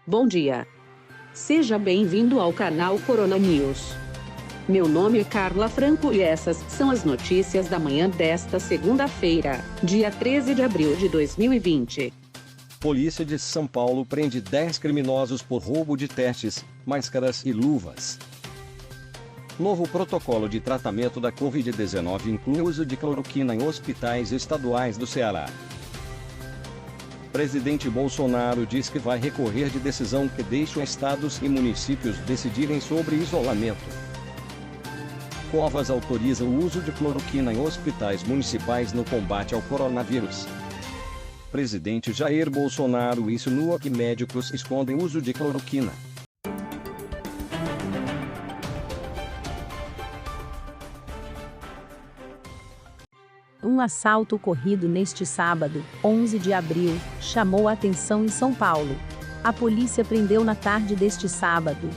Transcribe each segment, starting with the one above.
Bom dia. Seja bem-vindo ao canal Corona News. Meu nome é Carla Franco e essas são as notícias da manhã desta segunda-feira, dia 13 de abril de 2020. Polícia de São Paulo prende 10 criminosos por roubo de testes, máscaras e luvas. Novo protocolo de tratamento da Covid-19 inclui o uso de cloroquina em hospitais estaduais do Ceará. Presidente Bolsonaro diz que vai recorrer de decisão que deixa estados e municípios decidirem sobre isolamento. Covas autoriza o uso de cloroquina em hospitais municipais no combate ao coronavírus. Presidente Jair Bolsonaro insinua que médicos escondem uso de cloroquina. Um assalto ocorrido neste sábado, 11 de abril, chamou a atenção em São Paulo. A polícia prendeu na tarde deste sábado,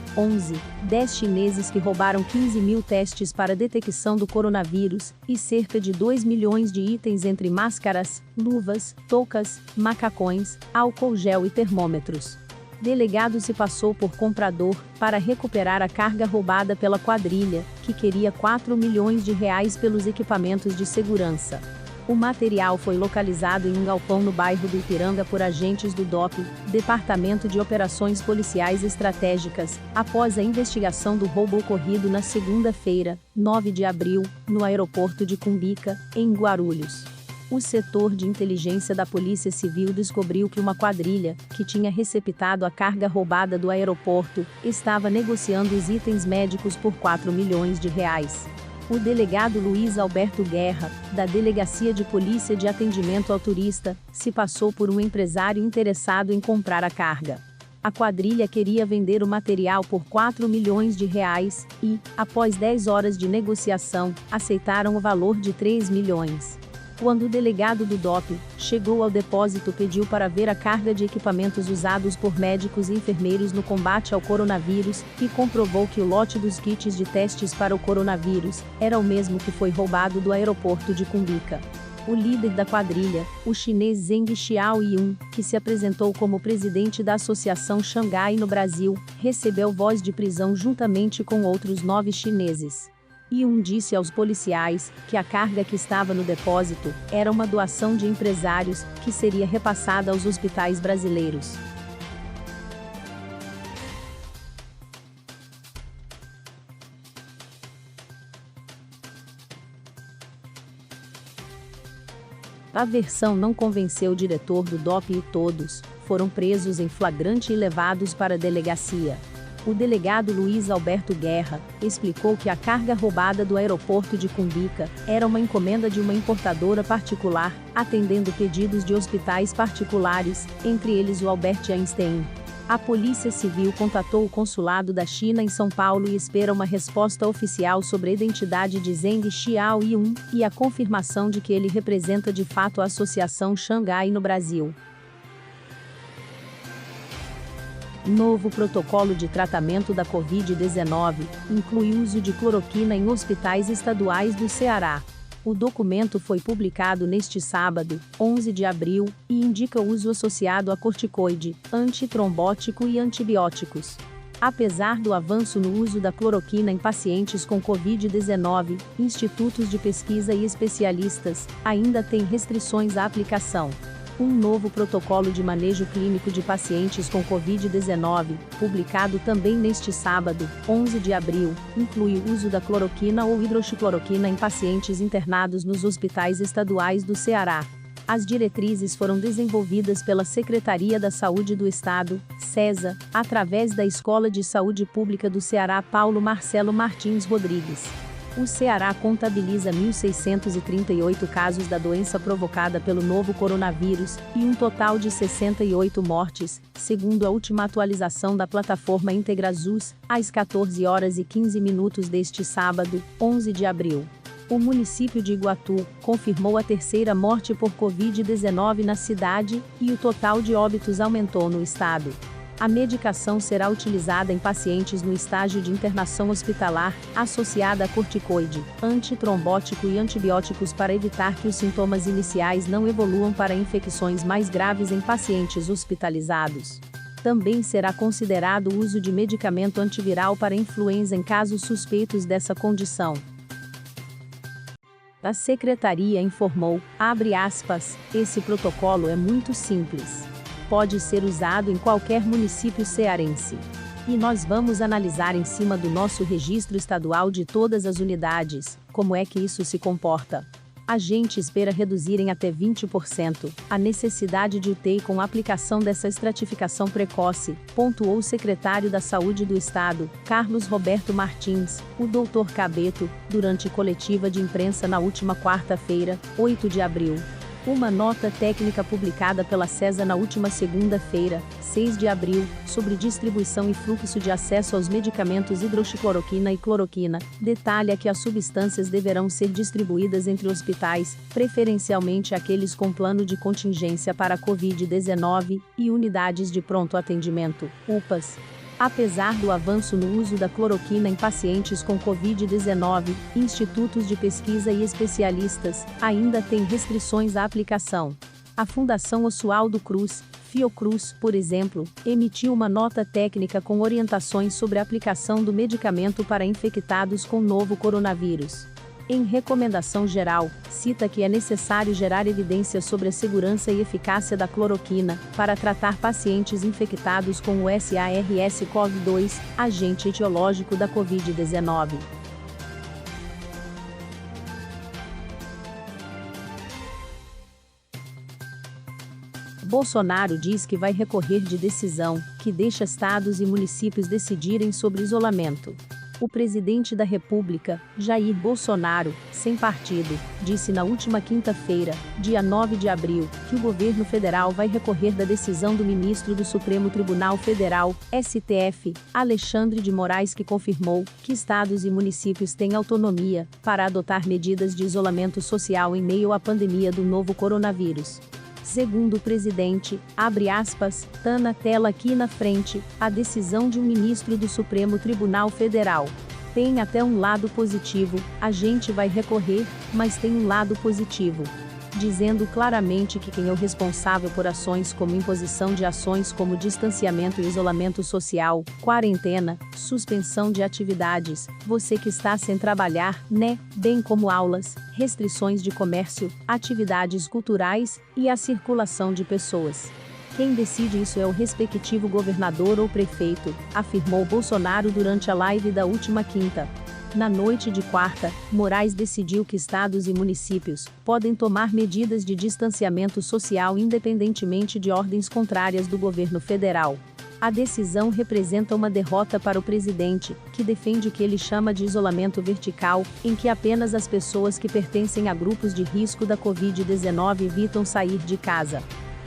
10 chineses que roubaram 15 mil testes para detecção do coronavírus e cerca de 2 milhões de itens entre máscaras, luvas, toucas, macacões, álcool gel e termômetros. Delegado se passou por comprador para recuperar a carga roubada pela quadrilha, que queria 4 milhões de reais pelos equipamentos de segurança. O material foi localizado em um galpão no bairro do Ipiranga por agentes do DOP, Departamento de Operações Policiais Estratégicas, após a investigação do roubo ocorrido na segunda-feira, 9 de abril, no aeroporto de Cumbica, em Guarulhos. O setor de inteligência da Polícia Civil descobriu que uma quadrilha, que tinha receptado a carga roubada do aeroporto, estava negociando os itens médicos por 4 milhões de reais. O delegado Luiz Alberto Guerra, da Delegacia de Polícia de Atendimento ao Turista, se passou por um empresário interessado em comprar a carga. A quadrilha queria vender o material por 4 milhões de reais e, após 10 horas de negociação, aceitaram o valor de 3 milhões. Quando o delegado do DOP chegou ao depósito, pediu para ver a carga de equipamentos usados por médicos e enfermeiros no combate ao coronavírus e comprovou que o lote dos kits de testes para o coronavírus era o mesmo que foi roubado do aeroporto de Cumbica. O líder da quadrilha, o chinês Zeng Xiaoyun, que se apresentou como presidente da Associação Xangai no Brasil, recebeu voz de prisão juntamente com outros 9 chineses. Yun disse aos policiais que a carga que estava no depósito era uma doação de empresários, que seria repassada aos hospitais brasileiros. A versão não convenceu o diretor do DOP e todos foram presos em flagrante e levados para a delegacia. O delegado Luiz Alberto Guerra explicou que a carga roubada do aeroporto de Cumbica era uma encomenda de uma importadora particular, atendendo pedidos de hospitais particulares, entre eles o Albert Einstein. A Polícia Civil contatou o consulado da China em São Paulo e espera uma resposta oficial sobre a identidade de Zeng Xiaoyun e a confirmação de que ele representa de fato a Associação Xangai no Brasil. Novo protocolo de tratamento da Covid-19 inclui uso de cloroquina em hospitais estaduais do Ceará. O documento foi publicado neste sábado, 11 de abril, e indica o uso associado a corticoide, antitrombótico e antibióticos. Apesar do avanço no uso da cloroquina em pacientes com Covid-19, institutos de pesquisa e especialistas ainda têm restrições à aplicação. Um novo protocolo de manejo clínico de pacientes com Covid-19, publicado também neste sábado, 11 de abril, inclui o uso da cloroquina ou hidroxicloroquina em pacientes internados nos hospitais estaduais do Ceará. As diretrizes foram desenvolvidas pela Secretaria da Saúde do Estado, SESA, através da Escola de Saúde Pública do Ceará Paulo Marcelo Martins Rodrigues. O Ceará contabiliza 1.638 casos da doença provocada pelo novo coronavírus e um total de 68 mortes, segundo a última atualização da plataforma IntegraSUS, às 14 horas e 15 minutos deste sábado, 11 de abril. O município de Iguatu confirmou a terceira morte por Covid-19 na cidade e o total de óbitos aumentou no estado. A medicação será utilizada em pacientes no estágio de internação hospitalar, associada a corticoide, antitrombótico e antibióticos para evitar que os sintomas iniciais não evoluam para infecções mais graves em pacientes hospitalizados. Também será considerado o uso de medicamento antiviral para influenza em casos suspeitos dessa condição. A secretaria informou, abre aspas, esse protocolo é muito simples. Pode ser usado em qualquer município cearense. E nós vamos analisar em cima do nosso registro estadual de todas as unidades, como é que isso se comporta. A gente espera reduzir em até 20% a necessidade de UTI com a aplicação dessa estratificação precoce, pontuou o secretário da Saúde do Estado, Carlos Roberto Martins, o Dr. Cabeto, durante coletiva de imprensa na última quarta-feira, 8 de abril. Uma nota técnica publicada pela CESA na última segunda-feira, 6 de abril, sobre distribuição e fluxo de acesso aos medicamentos hidroxicloroquina e cloroquina, detalha que as substâncias deverão ser distribuídas entre hospitais, preferencialmente aqueles com plano de contingência para a Covid-19, e unidades de pronto atendimento, UPAs. Apesar do avanço no uso da cloroquina em pacientes com Covid-19, institutos de pesquisa e especialistas ainda têm restrições à aplicação. A Fundação Oswaldo Cruz, Fiocruz, por exemplo, emitiu uma nota técnica com orientações sobre a aplicação do medicamento para infectados com novo coronavírus. Em recomendação geral, cita que é necessário gerar evidência sobre a segurança e eficácia da cloroquina para tratar pacientes infectados com o SARS-CoV-2, agente etiológico da Covid-19. Bolsonaro diz que vai recorrer de decisão que deixa estados e municípios decidirem sobre isolamento. O presidente da República, Jair Bolsonaro, sem partido, disse na última quinta-feira, dia 9 de abril, que o governo federal vai recorrer da decisão do ministro do Supremo Tribunal Federal, STF, Alexandre de Moraes, que confirmou que estados e municípios têm autonomia para adotar medidas de isolamento social em meio à pandemia do novo coronavírus. Segundo o presidente, abre aspas, tá na tela aqui na frente, a decisão de um ministro do Supremo Tribunal Federal. Tem até um lado positivo, a gente vai recorrer, mas tem um lado positivo. Dizendo claramente que quem é o responsável por ações como imposição de ações como distanciamento e isolamento social, quarentena, suspensão de atividades, você que está sem trabalhar, né, bem como aulas, restrições de comércio, atividades culturais e a circulação de pessoas. Quem decide isso é o respectivo governador ou prefeito, afirmou Bolsonaro durante a live da última quinta. Na noite de quarta, Moraes decidiu que estados e municípios podem tomar medidas de distanciamento social independentemente de ordens contrárias do governo federal. A decisão representa uma derrota para o presidente, que defende o que ele chama de isolamento vertical, em que apenas as pessoas que pertencem a grupos de risco da Covid-19 evitam sair de casa.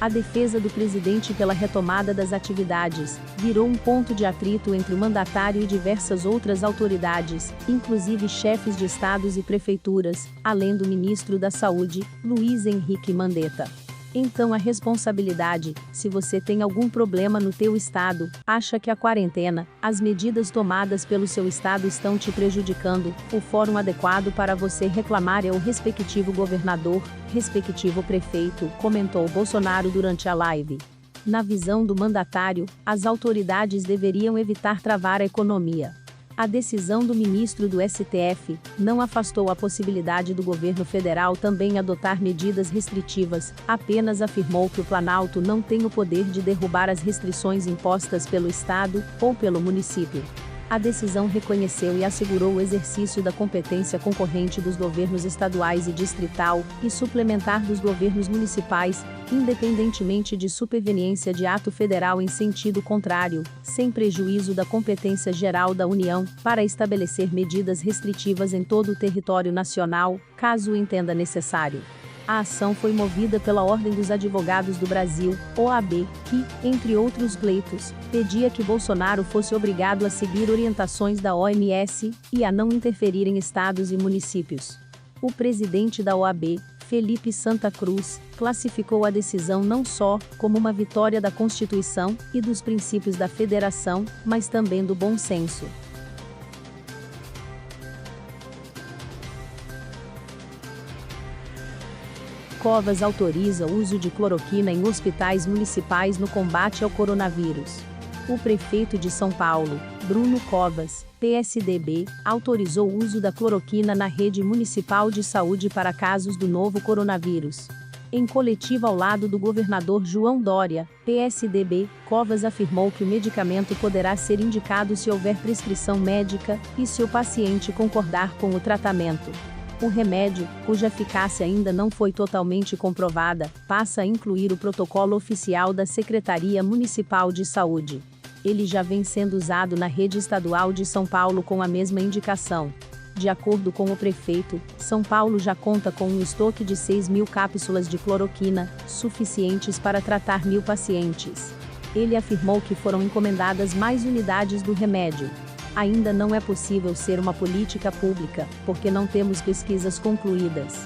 A defesa do presidente pela retomada das atividades virou um ponto de atrito entre o mandatário e diversas outras autoridades, inclusive chefes de estados e prefeituras, além do ministro da Saúde, Luiz Henrique Mandetta. Então a responsabilidade, se você tem algum problema no teu estado, acha que a quarentena, as medidas tomadas pelo seu estado estão te prejudicando, o fórum adequado para você reclamar é o respectivo governador, respectivo prefeito, comentou Bolsonaro durante a live. Na visão do mandatário, as autoridades deveriam evitar travar a economia. A decisão do ministro do STF não afastou a possibilidade do governo federal também adotar medidas restritivas, apenas afirmou que o Planalto não tem o poder de derrubar as restrições impostas pelo Estado ou pelo município. A decisão reconheceu e assegurou o exercício da competência concorrente dos governos estaduais e distrital, e suplementar dos governos municipais, independentemente de superveniência de ato federal em sentido contrário, sem prejuízo da competência geral da União, para estabelecer medidas restritivas em todo o território nacional, caso o entenda necessário. A ação foi movida pela Ordem dos Advogados do Brasil, OAB, que, entre outros pleitos, pedia que Bolsonaro fosse obrigado a seguir orientações da OMS e a não interferir em estados e municípios. O presidente da OAB, Felipe Santa Cruz, classificou a decisão não só como uma vitória da Constituição e dos princípios da federação, mas também do bom senso. Covas autoriza o uso de cloroquina em hospitais municipais no combate ao coronavírus. O prefeito de São Paulo, Bruno Covas, PSDB, autorizou o uso da cloroquina na rede municipal de saúde para casos do novo coronavírus. Em coletiva ao lado do governador João Dória, PSDB, Covas afirmou que o medicamento poderá ser indicado se houver prescrição médica e se o paciente concordar com o tratamento. O remédio, cuja eficácia ainda não foi totalmente comprovada, passa a incluir o protocolo oficial da Secretaria Municipal de Saúde. Ele já vem sendo usado na rede estadual de São Paulo com a mesma indicação. De acordo com o prefeito, São Paulo já conta com um estoque de 6.000 cápsulas de cloroquina, suficientes para tratar 1.000 pacientes. Ele afirmou que foram encomendadas mais unidades do remédio. Ainda não é possível ser uma política pública, porque não temos pesquisas concluídas.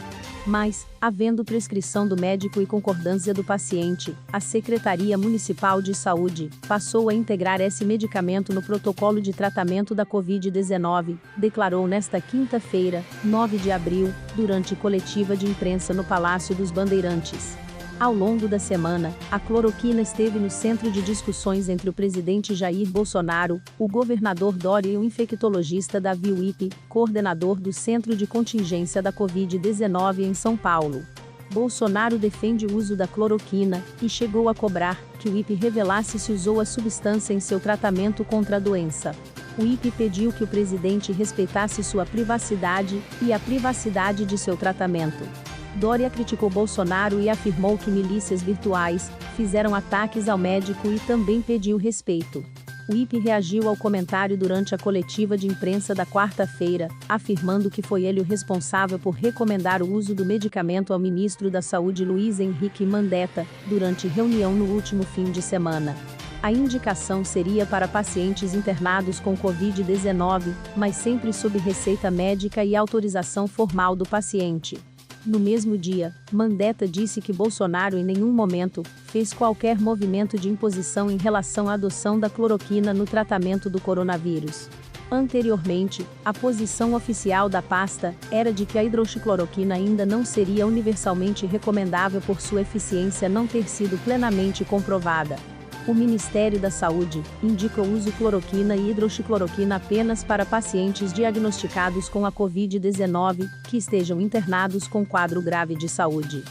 Mas, havendo prescrição do médico e concordância do paciente, a Secretaria Municipal de Saúde passou a integrar esse medicamento no protocolo de tratamento da Covid-19, declarou nesta quinta-feira, 9 de abril, durante coletiva de imprensa no Palácio dos Bandeirantes. Ao longo da semana, a cloroquina esteve no centro de discussões entre o presidente Jair Bolsonaro, o governador Dória e o infectologista Davi Wip, coordenador do Centro de Contingência da Covid-19 em São Paulo. Bolsonaro defende o uso da cloroquina e chegou a cobrar que o Wip revelasse se usou a substância em seu tratamento contra a doença. O Wip pediu que o presidente respeitasse sua privacidade e a privacidade de seu tratamento. Dória criticou Bolsonaro e afirmou que milícias virtuais fizeram ataques ao médico e também pediu respeito. O Wip reagiu ao comentário durante a coletiva de imprensa da quarta-feira, afirmando que foi ele o responsável por recomendar o uso do medicamento ao ministro da Saúde Luiz Henrique Mandetta, durante reunião no último fim de semana. A indicação seria para pacientes internados com Covid-19, mas sempre sob receita médica e autorização formal do paciente. No mesmo dia, Mandetta disse que Bolsonaro em nenhum momento fez qualquer movimento de imposição em relação à adoção da cloroquina no tratamento do coronavírus. Anteriormente, a posição oficial da pasta era de que a hidroxicloroquina ainda não seria universalmente recomendável por sua eficiência não ter sido plenamente comprovada. O Ministério da Saúde indica o uso de cloroquina e hidroxicloroquina apenas para pacientes diagnosticados com a Covid-19, que estejam internados com quadro grave de saúde.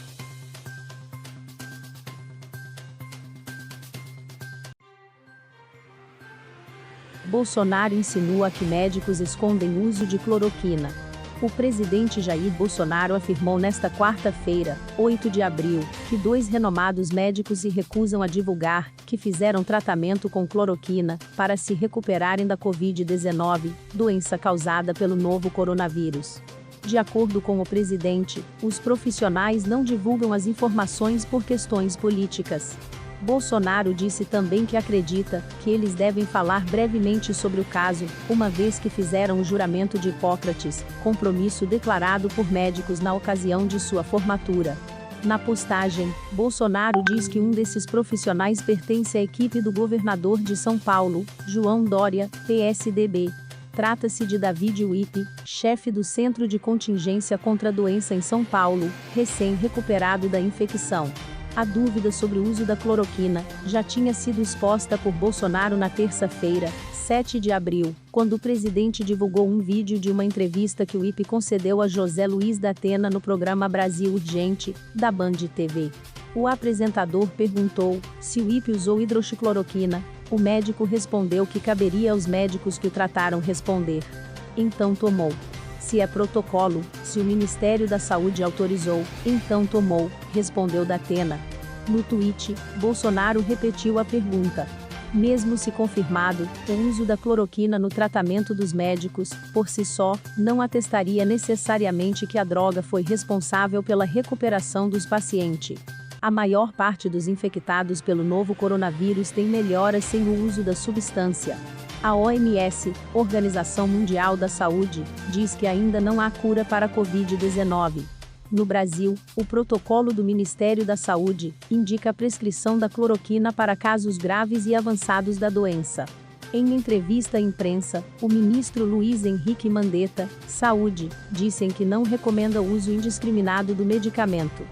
Bolsonaro insinua que médicos escondem o uso de cloroquina. O presidente Jair Bolsonaro afirmou nesta quarta-feira, 8 de abril, que 2 renomados médicos se recusam a divulgar que fizeram tratamento com cloroquina para se recuperarem da Covid-19, doença causada pelo novo coronavírus. De acordo com o presidente, os profissionais não divulgam as informações por questões políticas. Bolsonaro disse também que acredita que eles devem falar brevemente sobre o caso, uma vez que fizeram o juramento de Hipócrates, compromisso declarado por médicos na ocasião de sua formatura. Na postagem, Bolsonaro diz que um desses profissionais pertence à equipe do governador de São Paulo, João Dória, PSDB. Trata-se de Davi Wip, chefe do Centro de Contingência contra a Doença em São Paulo, recém-recuperado da infecção. A dúvida sobre o uso da cloroquina já tinha sido exposta por Bolsonaro na terça-feira, 7 de abril, quando o presidente divulgou um vídeo de uma entrevista que o Wip concedeu a José Luiz da Atena no programa Brasil Urgente, da Band TV. O apresentador perguntou se o Wip usou hidroxicloroquina. O médico respondeu que caberia aos médicos que o trataram responder. Então tomou. Se é protocolo, se o Ministério da Saúde autorizou, então tomou, respondeu da Atena. No tweet, Bolsonaro repetiu a pergunta. Mesmo se confirmado, o uso da cloroquina no tratamento dos médicos, por si só, não atestaria necessariamente que a droga foi responsável pela recuperação dos pacientes. A maior parte dos infectados pelo novo coronavírus tem melhora sem o uso da substância. A OMS, Organização Mundial da Saúde, diz que ainda não há cura para a Covid-19. No Brasil, o protocolo do Ministério da Saúde indica a prescrição da cloroquina para casos graves e avançados da doença. Em entrevista à imprensa, o ministro Luiz Henrique Mandetta, Saúde, disse que não recomenda o uso indiscriminado do medicamento.